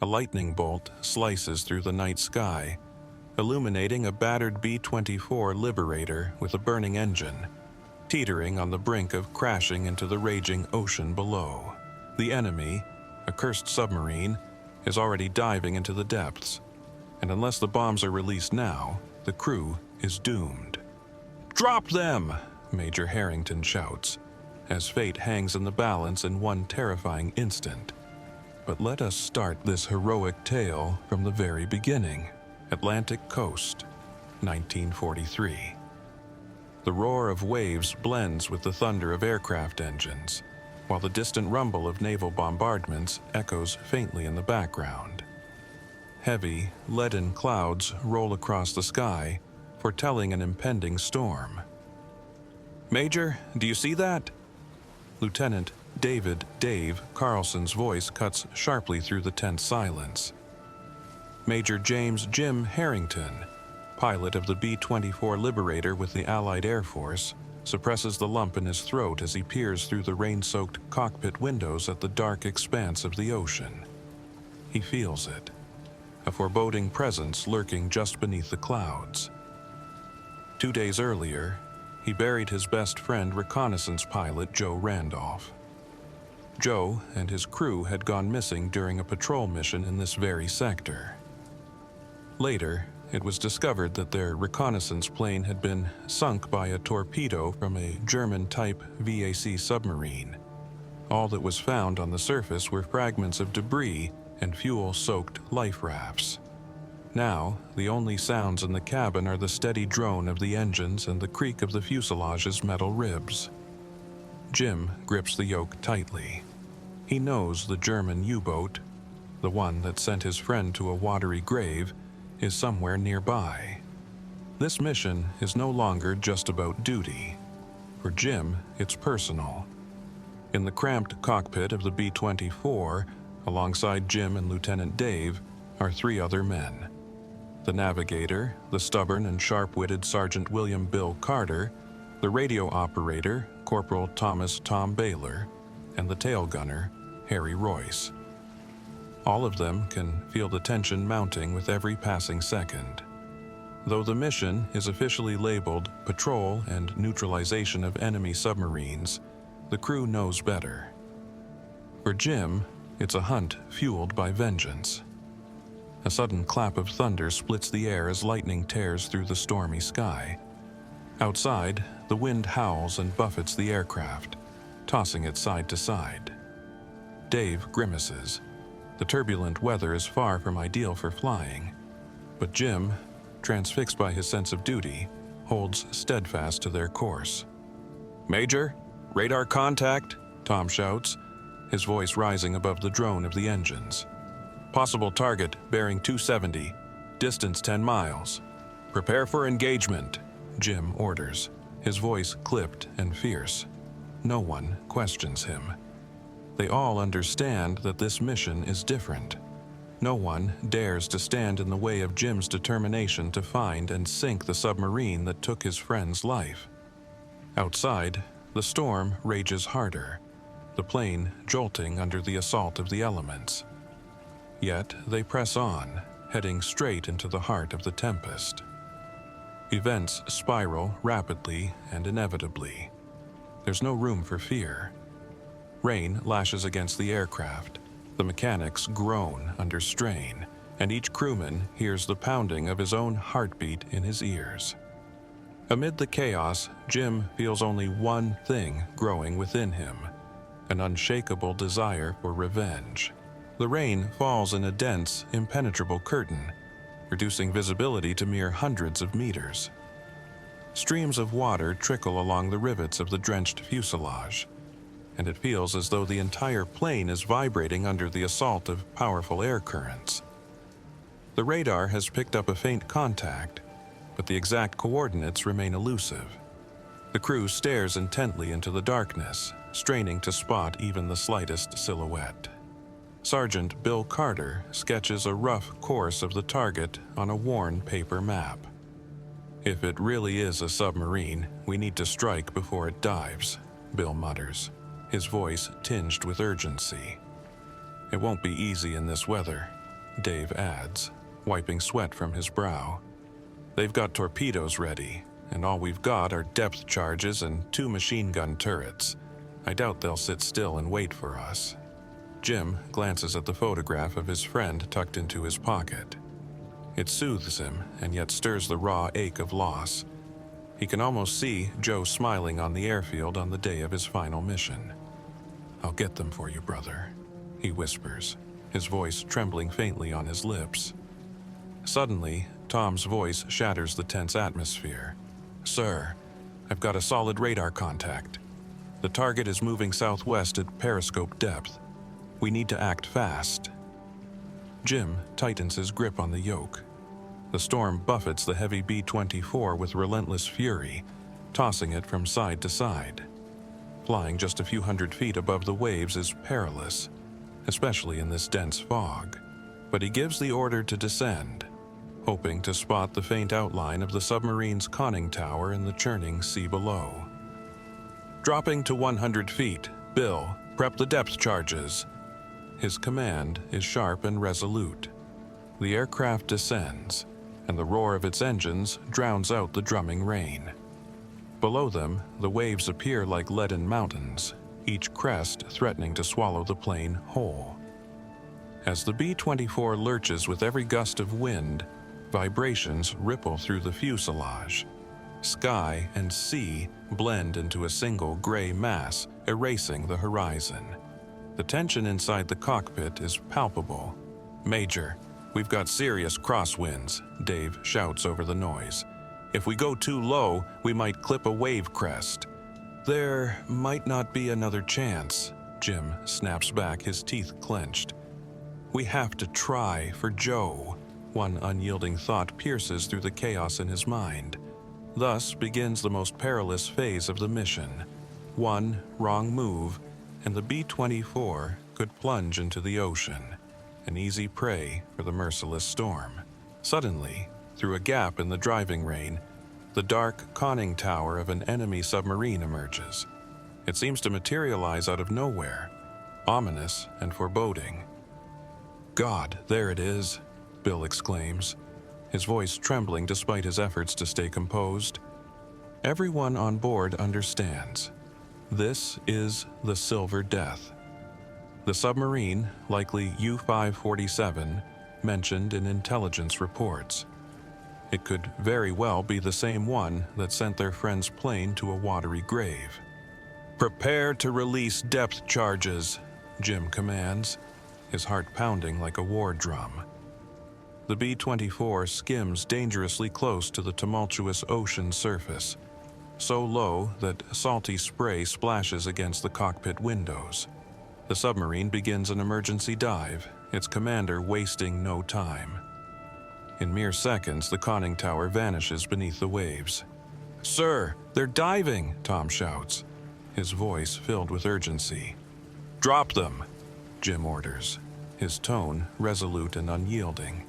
A lightning bolt slices through the night sky, illuminating a battered B-24 Liberator with a burning engine, teetering on the brink of crashing into the raging ocean below. The enemy, a cursed submarine, is already diving into the depths, and unless the bombs are released now, the crew is doomed. "Drop them!" Major Harrington shouts, as fate hangs in the balance in one terrifying instant. But let us start this heroic tale from the very beginning. Atlantic coast, 1943. The roar of waves blends with the thunder of aircraft engines, while the distant rumble of naval bombardments echoes faintly in the background. Heavy, leaden clouds roll across the sky, foretelling an impending storm. "Major, do you see that?" Lieutenant Dave Carlson's voice cuts sharply through the tense silence. Major James Jim Harrington, pilot of the B-24 Liberator with the Allied Air Force, suppresses the lump in his throat as he peers through the rain-soaked cockpit windows at the dark expanse of the ocean. He feels it, a foreboding presence lurking just beneath the clouds. 2 days earlier, he buried his best friend, reconnaissance pilot Joe Randolph. Joe and his crew had gone missing during a patrol mission in this very sector. Later, it was discovered that their reconnaissance plane had been sunk by a torpedo from a German-type VAC submarine. All that was found on the surface were fragments of debris and fuel-soaked life rafts. Now, the only sounds in the cabin are the steady drone of the engines and the creak of the fuselage's metal ribs. Jim grips the yoke tightly. He knows the German U-boat, the one that sent his friend to a watery grave, is somewhere nearby. This mission is no longer just about duty. For Jim, it's personal. In the cramped cockpit of the B-24, alongside Jim and Lieutenant Dave, are 3 other men. The navigator, the stubborn and sharp-witted Sergeant William Bill Carter, the radio operator, Corporal Thomas Tom Baylor, and the tail gunner, Harry Royce. All of them can feel the tension mounting with every passing second. Though the mission is officially labeled Patrol and Neutralization of Enemy Submarines, the crew knows better. For Jim, it's a hunt fueled by vengeance. A sudden clap of thunder splits the air as lightning tears through the stormy sky. Outside, the wind howls and buffets the aircraft, tossing it side to side. Dave grimaces. The turbulent weather is far from ideal for flying, but Jim, transfixed by his sense of duty, holds steadfast to their course. "Major, radar contact," Tom shouts, his voice rising above the drone of the engines. "Possible target bearing 270, distance 10 miles. Prepare for engagement," Jim orders, his voice clipped and fierce. No one questions him. They all understand that this mission is different. No one dares to stand in the way of Jim's determination to find and sink the submarine that took his friend's life. Outside, the storm rages harder, the plane jolting under the assault of the elements. Yet they press on, heading straight into the heart of the tempest. Events spiral rapidly and inevitably. There's no room for fear. Rain lashes against the aircraft. The mechanics groan under strain, and each crewman hears the pounding of his own heartbeat in his ears. Amid the chaos, Jim feels only one thing growing within him, an unshakable desire for revenge. The rain falls in a dense, impenetrable curtain, reducing visibility to mere hundreds of meters. Streams of water trickle along the rivets of the drenched fuselage, and it feels as though the entire plane is vibrating under the assault of powerful air currents. The radar has picked up a faint contact, but the exact coordinates remain elusive. The crew stares intently into the darkness, straining to spot even the slightest silhouette. Sergeant Bill Carter sketches a rough course of the target on a worn paper map. "If it really is a submarine, we need to strike before it dives," Bill mutters, his voice tinged with urgency. "It won't be easy in this weather. Dave adds, wiping sweat from his brow. They've got torpedoes ready, and all we've got are depth charges and 2 machine gun turrets. I doubt they'll sit still and wait for us. Jim glances at the photograph of his friend tucked into his pocket. It soothes him and yet stirs the raw ache of loss. He can almost see Joe smiling on the airfield on the day of his final mission. "I'll get them for you, brother," he whispers, his voice trembling faintly on his lips. Suddenly, Tom's voice shatters the tense atmosphere. "Sir, I've got a solid radar contact. The target is moving southwest at periscope depth. We need to act fast." Jim tightens his grip on the yoke. The storm buffets the heavy B-24 with relentless fury, tossing it from side to side. Flying just a few hundred feet above the waves is perilous, especially in this dense fog. But he gives the order to descend, hoping to spot the faint outline of the submarine's conning tower in the churning sea below. "Dropping to 100 feet. Bill, prep the depth charges." His command is sharp and resolute. The aircraft descends, and the roar of its engines drowns out the drumming rain. Below them, the waves appear like leaden mountains, each crest threatening to swallow the plane whole. As the B-24 lurches with every gust of wind, vibrations ripple through the fuselage. Sky and sea blend into a single gray mass, erasing the horizon. The tension inside the cockpit is palpable. "Major, we've got serious crosswinds," Dave shouts over the noise. "If we go too low, we might clip a wave crest." "There might not be another chance," Jim snaps back, his teeth clenched. "We have to try for Joe." One unyielding thought pierces through the chaos in his mind. Thus begins the most perilous phase of the mission. One wrong move, and the B-24 could plunge into the ocean, an easy prey for the merciless storm. Suddenly, through a gap in the driving rein, the dark conning tower of an enemy submarine emerges. It seems to materialize out of nowhere, ominous and foreboding. "God, there it is," Bill exclaims, his voice trembling despite his efforts to stay composed. Everyone on board understands. This is the Silver Death. The submarine, likely U-547, mentioned in intelligence reports. It could very well be the same one that sent their friend's plane to a watery grave. "Prepare to release depth charges," Jim commands, his heart pounding like a war drum. The B-24 skims dangerously close to the tumultuous ocean surface, so low that salty spray splashes against the cockpit windows. The submarine begins an emergency dive, its commander wasting no time. In mere seconds, the conning tower vanishes beneath the waves. "Sir, they're diving!" Tom shouts, his voice filled with urgency. "Drop them," Jim orders, his tone resolute and unyielding.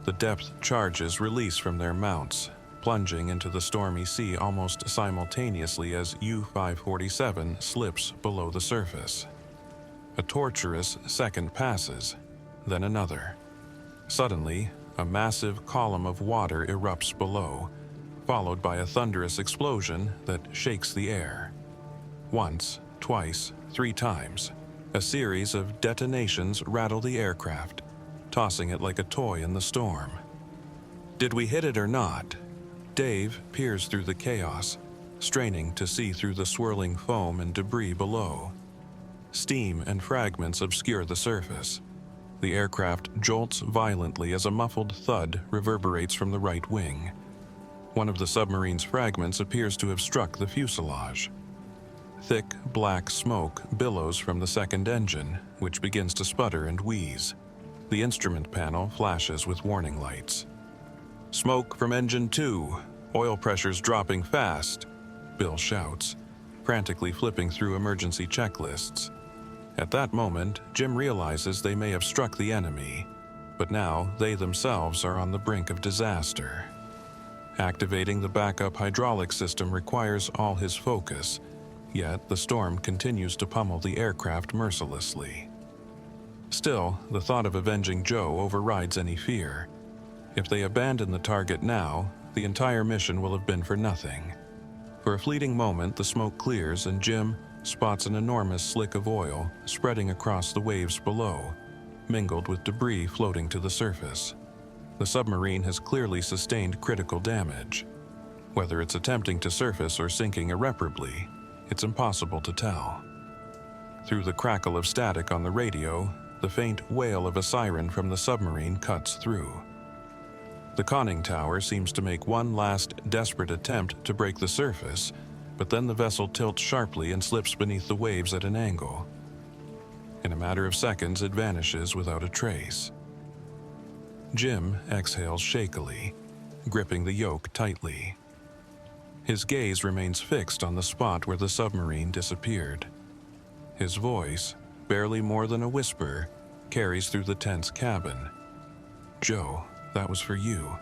The depth charges release from their mounts, plunging into the stormy sea almost simultaneously as U-547 slips below the surface. A torturous second passes, then another. Suddenly, a massive column of water erupts below, followed by a thunderous explosion that shakes the air. Once, twice, 3 times, a series of detonations rattle the aircraft, tossing it like a toy in the storm. Did we hit it or not? Dave peers through the chaos, straining to see through the swirling foam and debris below. Steam and fragments obscure the surface. The aircraft jolts violently as a muffled thud reverberates from the right wing. One of the submarine's fragments appears to have struck the fuselage. Thick, black smoke billows from the second engine, which begins to sputter and wheeze. The instrument panel flashes with warning lights. "Smoke from engine 2. Oil pressure's dropping fast," Bill shouts, frantically flipping through emergency checklists. At that moment, Jim realizes they may have struck the enemy, but now they themselves are on the brink of disaster. Activating the backup hydraulic system requires all his focus, yet the storm continues to pummel the aircraft mercilessly. Still, the thought of avenging Joe overrides any fear. If they abandon the target now, the entire mission will have been for nothing. For a fleeting moment, the smoke clears and Jim spots an enormous slick of oil spreading across the waves below, mingled with debris floating to the surface. The submarine has clearly sustained critical damage. Whether it's attempting to surface or sinking irreparably, it's impossible to tell. Through the crackle of static on the radio, the faint wail of a siren from the submarine cuts through. The conning tower seems to make one last desperate attempt to break the surface, but then the vessel tilts sharply and slips beneath the waves at an angle. In a matter of seconds, it vanishes without a trace. Jim exhales shakily, gripping the yoke tightly. His gaze remains fixed on the spot where the submarine disappeared. His voice, barely more than a whisper, carries through the tense cabin. "Joe, that was for you.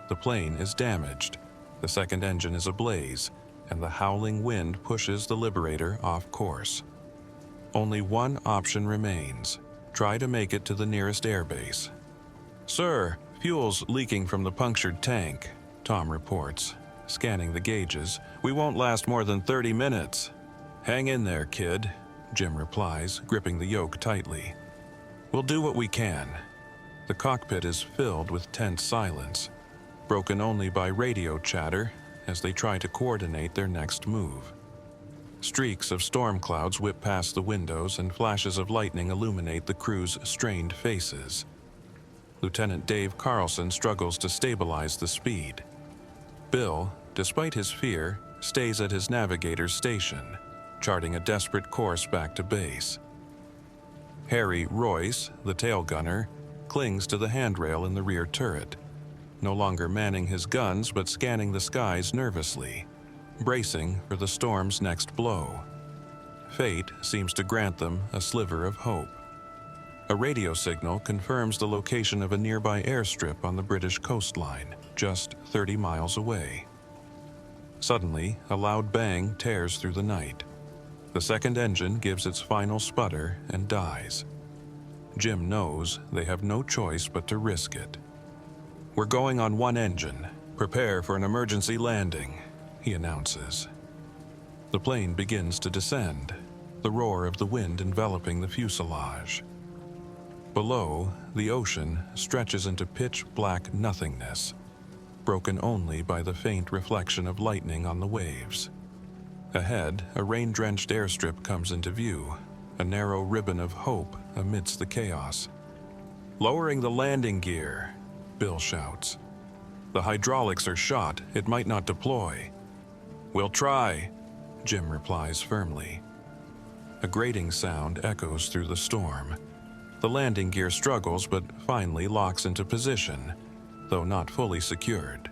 The plane is damaged. The second engine is ablaze, and the howling wind pushes the Liberator off course. Only one option remains. Try to make it to the nearest airbase." "Sir, fuel's leaking from the punctured tank," Tom reports, scanning the gauges. "We won't last more than 30 minutes. "Hang in there, kid," Jim replies, gripping the yoke tightly. "We'll do what we can." The cockpit is filled with tense silence, broken only by radio chatter as they try to coordinate their next move. Streaks of storm clouds whip past the windows and flashes of lightning illuminate the crew's strained faces. Lieutenant Dave Carlson struggles to stabilize the speed. Bill, despite his fear, stays at his navigator's station, charting a desperate course back to base. Harry Royce, the tail gunner, clings to the handrail in the rear turret, no longer manning his guns but scanning the skies nervously, bracing for the storm's next blow. Fate seems to grant them a sliver of hope. A radio signal confirms the location of a nearby airstrip on the British coastline, just 30 miles away. Suddenly, a loud bang tears through the night. The second engine gives its final sputter and dies. Jim knows they have no choice but to risk it. "We're going on one engine. Prepare for an emergency landing," he announces. The plane begins to descend, the roar of the wind enveloping the fuselage. Below, the ocean stretches into pitch-black nothingness, broken only by the faint reflection of lightning on the waves. Ahead, a rain-drenched airstrip comes into view, a narrow ribbon of hope amidst the chaos. "Lowering the landing gear," Bill shouts. "The hydraulics are shot. It might not deploy." "We'll try," Jim replies firmly. A grating sound echoes through the storm. The landing gear struggles but finally locks into position, though not fully secured.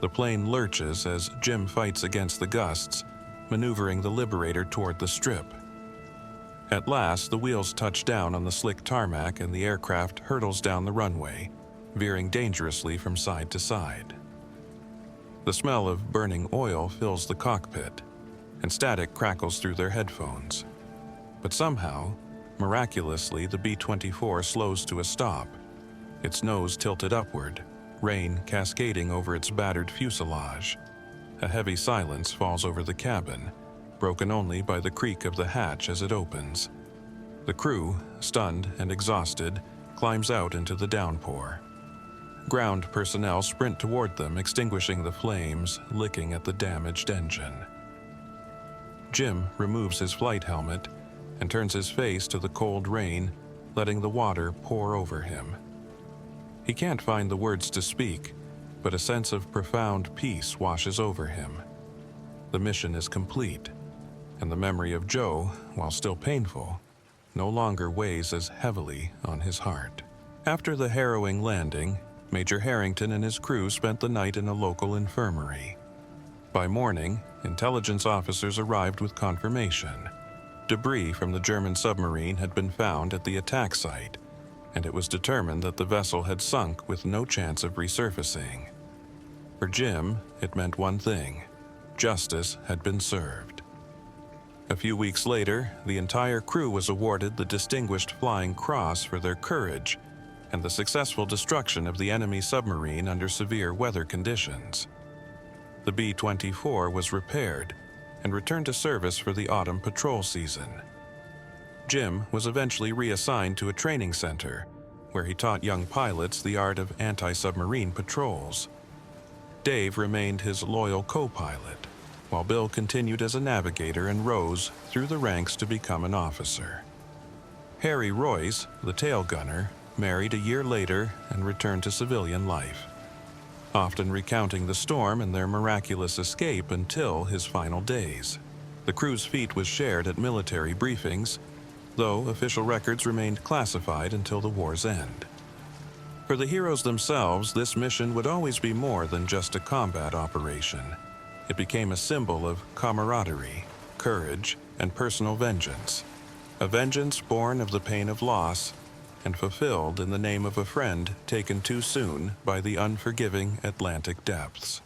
The plane lurches as Jim fights against the gusts, maneuvering the Liberator toward the strip. At last, the wheels touch down on the slick tarmac and the aircraft hurtles down the runway, veering dangerously from side to side. The smell of burning oil fills the cockpit, and static crackles through their headphones. But somehow, miraculously, the B-24 slows to a stop, its nose tilted upward, rain cascading over its battered fuselage. A heavy silence falls over the cabin, broken only by the creak of the hatch as it opens. The crew, stunned and exhausted, climbs out into the downpour. Ground personnel sprint toward them, extinguishing the flames, licking at the damaged engine. Jim removes his flight helmet and turns his face to the cold rain, letting the water pour over him. He can't find the words to speak, but a sense of profound peace washes over him. The mission is complete, and the memory of Joe, while still painful, no longer weighs as heavily on his heart. After the harrowing landing, Major Harrington and his crew spent the night in a local infirmary. By morning, intelligence officers arrived with confirmation. Debris from the German submarine had been found at the attack site, and it was determined that the vessel had sunk with no chance of resurfacing. For Jim, it meant one thing: justice had been served. A few weeks later, the entire crew was awarded the Distinguished Flying Cross for their courage and the successful destruction of the enemy submarine under severe weather conditions. The B-24 was repaired and returned to service for the autumn patrol season. Jim was eventually reassigned to a training center, where he taught young pilots the art of anti-submarine patrols. Dave remained his loyal co-pilot, while Bill continued as a navigator and rose through the ranks to become an officer. Harry Royce, the tail gunner, married a year later and returned to civilian life, often recounting the storm and their miraculous escape until his final days. The crew's feat was shared at military briefings, though official records remained classified until the war's end. For the heroes themselves, this mission would always be more than just a combat operation. It became a symbol of camaraderie, courage, and personal vengeance. A vengeance born of the pain of loss and fulfilled in the name of a friend taken too soon by the unforgiving Atlantic depths.